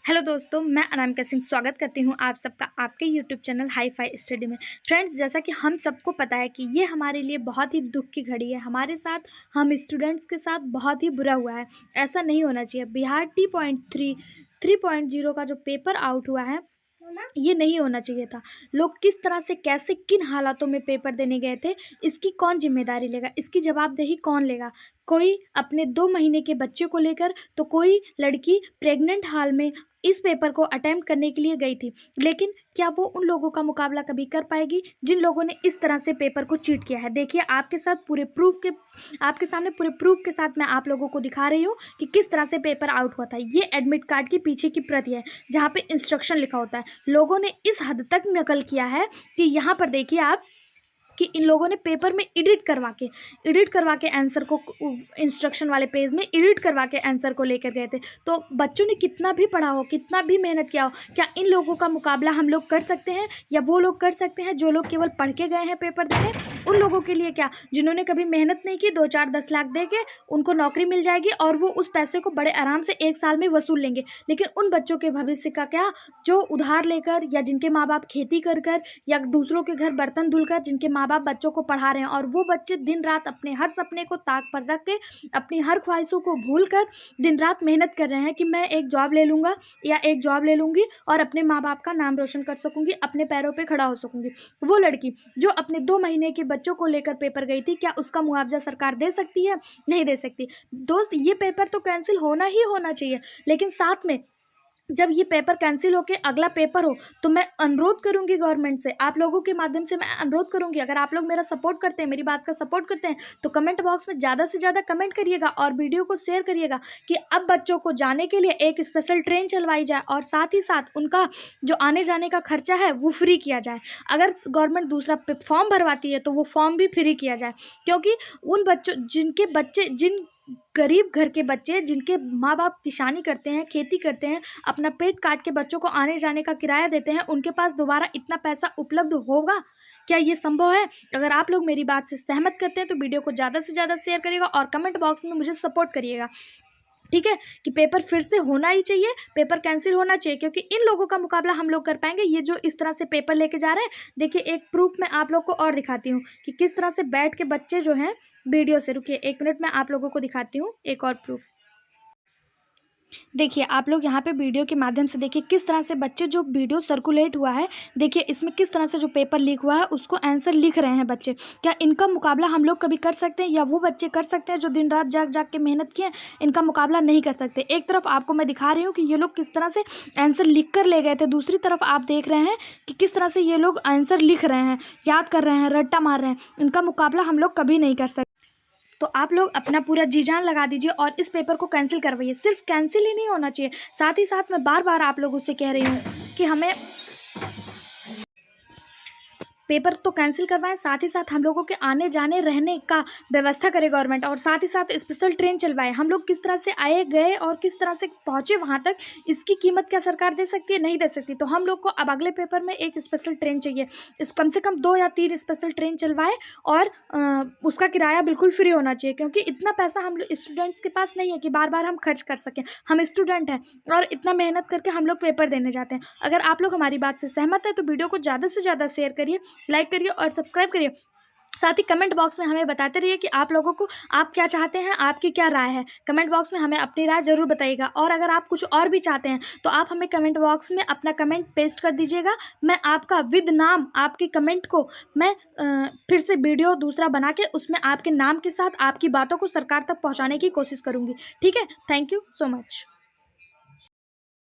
Hello दोस्तों, मैं अनामिका सिंह स्वागत करती हूं आप सबका आपके YouTube channel hi fi study में। फ्रेंड्स, जैसा कि हम सबको पता है कि ये हमारे लिए बहुत ही दुख की घड़ी है। हमारे साथ, हम स्टूडेंट्स के साथ बहुत ही बुरा हुआ है। ऐसा नहीं होना चाहिए। बिहार T.3 का जो पेपर आउट हुआ है, ये नहीं होना चाहिए था। लोग किस तरह से, कैसे, किन हालातों में पेपर देने गए थे, इसकी कौन जिम्मेदारी लेगा, इसकी जवाबदेही कौन लेगा? कोई अपने 2 महीने के बच्चे को लेकर, तो कोई लड़की प्रेग्नेंट हाल में इस पेपर को अटेम्प्ट करने के लिए गई थी। लेकिन क्या वो उन लोगों का मुकाबला कभी कर पाएगी जिन लोगों ने इस तरह से पेपर को चीट किया है? देखिए, आपके सामने पूरे प्रूफ के साथ मैं आप लोगों को दिखा रही हूँ कि किस तरह से पेपर आउट हुआ था। ये एडमिट कार्ड की पीछे की प्रति है जहाँ पे इंस्ट्रक्शन लिखा होता है। लोगों ने इस हद तक नकल किया है कि यहाँ पर देखिए आप, कि इन लोगों ने पेपर में एडिट करवा के आंसर को, इंस्ट्रक्शन वाले पेज में एडिट करवा के आंसर को लेकर गए थे। तो बच्चों ने कितना भी पढ़ा हो, कितना भी मेहनत किया हो, क्या इन लोगों का मुकाबला हम लोग कर सकते हैं? या वो लोग कर सकते हैं जो लोग केवल पढ़ के गए हैं पेपर देने? उन लोगों के लिए क्या, जिन्होंने कभी मेहनत नहीं की, 2-4-10 लाख दे के उनको नौकरी मिल जाएगी और वो उस पैसे को बड़े आराम से 1 साल में वसूल लेंगे। लेकिन उन बच्चों के भविष्य का क्या, जो उधार लेकर, या जिनके माँ बाप खेती कर कर, या दूसरों के घर बर्तन धुलकर जिनके माँ बाप बच्चों को पढ़ा रहे हैं, और वो बच्चे दिन रात अपने हर सपने को ताक पर रख के, अपनी हर ख्वाहिशों को भूल कर दिन रात मेहनत कर रहे हैं कि मैं एक जॉब ले लूँगा या एक जॉब ले लूँगी और अपने माँ बाप का नाम रोशन कर सकूँगी, अपने पैरों पे खड़ा हो सकूँगी। वो लड़की जो अपने 2 महीने के बच्चों को लेकर पेपर गई थी, क्या उसका मुआवजा सरकार दे सकती है? नहीं दे सकती। दोस्त, ये पेपर तो कैंसिल होना ही होना चाहिए। लेकिन साथ में जब ये पेपर कैंसिल होके अगला पेपर हो, तो मैं अनुरोध करूंगी गवर्नमेंट से, आप लोगों के माध्यम से मैं अनुरोध करूंगी, अगर आप लोग मेरा सपोर्ट करते हैं, मेरी बात का सपोर्ट करते हैं, तो कमेंट बॉक्स में ज़्यादा से ज़्यादा कमेंट करिएगा और वीडियो को शेयर करिएगा कि अब बच्चों को जाने के लिए एक स्पेशल ट्रेन चलवाई जाए और साथ ही साथ उनका जो आने जाने का खर्चा है वो फ्री किया जाए। अगर गवर्नमेंट दूसरा फॉर्म भरवाती है तो वो फॉर्म भी फ्री किया जाए, क्योंकि उन बच्चों, जिन गरीब घर के बच्चे, जिनके माँ बाप किसानी करते हैं, खेती करते हैं, अपना पेट काट के बच्चों को आने जाने का किराया देते हैं, उनके पास दोबारा इतना पैसा उपलब्ध होगा? क्या ये संभव है? अगर आप लोग मेरी बात से सहमत करते हैं तो वीडियो को ज़्यादा से ज़्यादा शेयर करिएगा और कमेंट बॉक्स में मुझे सपोर्ट करिएगा, ठीक है? कि पेपर फिर से होना ही चाहिए, पेपर कैंसिल होना चाहिए, क्योंकि इन लोगों का मुकाबला हम लोग कर पाएंगे, ये जो इस तरह से पेपर लेके जा रहे हैं। देखिए, एक प्रूफ मैं आप लोग को और दिखाती हूँ कि किस तरह से बैठ के बच्चे जो हैं वीडियो से, रुकिए 1 मिनट, मैं आप लोगों को दिखाती हूँ एक और प्रूफ। देखिए, आप लोग यहाँ पे वीडियो के माध्यम से देखिए किस तरह से बच्चे, जो वीडियो सर्कुलेट हुआ है, देखिए इसमें किस तरह से जो पेपर लीक हुआ है उसको आंसर लिख रहे हैं बच्चे। क्या इनका मुकाबला हम लोग कभी कर सकते हैं? या वो बच्चे कर सकते हैं जो दिन रात जाग जाग के मेहनत किए? इनका मुकाबला नहीं कर सकते। एक तरफ आपको मैं दिखा रही हूँ कि ये लोग किस तरह से आंसर लिख कर ले गए थे, दूसरी तरफ आप देख रहे हैं कि किस तरह से ये लोग आंसर लिख रहे हैं, याद कर रहे हैं, रट्टा मार रहे हैं। इनका मुकाबला हम लोग कभी नहीं कर सकते। तो आप लोग अपना पूरा जी जान लगा दीजिए और इस पेपर को कैंसिल करवाइए। सिर्फ कैंसिल ही नहीं होना चाहिए, साथ ही साथ मैं बार बार आप लोगों से कह रही हूँ कि हमें पेपर तो कैंसिल करवाएं, साथ ही साथ हम लोगों के आने जाने रहने का व्यवस्था करे गवर्नमेंट, और साथ ही साथ स्पेशल ट्रेन चलवाए। हम लोग किस तरह से आए गए और किस तरह से पहुँचे वहाँ तक, इसकी कीमत क्या सरकार दे सकती है? नहीं दे सकती। तो हम लोग को अब अगले पेपर में एक स्पेशल ट्रेन चाहिए, इस कम से कम 2 या 3 स्पेशल ट्रेन चलवाए, और उसका किराया बिल्कुल फ्री होना चाहिए, क्योंकि इतना पैसा हम लोग स्टूडेंट्स के पास नहीं है कि बार बार हम खर्च कर सकें। हम स्टूडेंट हैं और इतना मेहनत करके हम लोग पेपर देने जाते हैं। अगर आप लोग हमारी बात से सहमत हैं तो वीडियो को ज़्यादा से ज़्यादा शेयर करिए, लाइक करिए और सब्सक्राइब करिए। साथ ही कमेंट बॉक्स में हमें बताते रहिए कि आप लोगों को, आप क्या चाहते हैं, आपकी क्या राय है। कमेंट बॉक्स में हमें अपनी राय ज़रूर बताइएगा, और अगर आप कुछ और भी चाहते हैं तो आप हमें कमेंट बॉक्स में अपना कमेंट पेस्ट कर दीजिएगा। मैं आपका विद नाम, आपके कमेंट को मैं फिर से वीडियो दूसरा बना के उसमें आपके नाम के साथ आपकी बातों को सरकार तक पहुँचाने की कोशिश करूँगी, ठीक है? Thank you so much.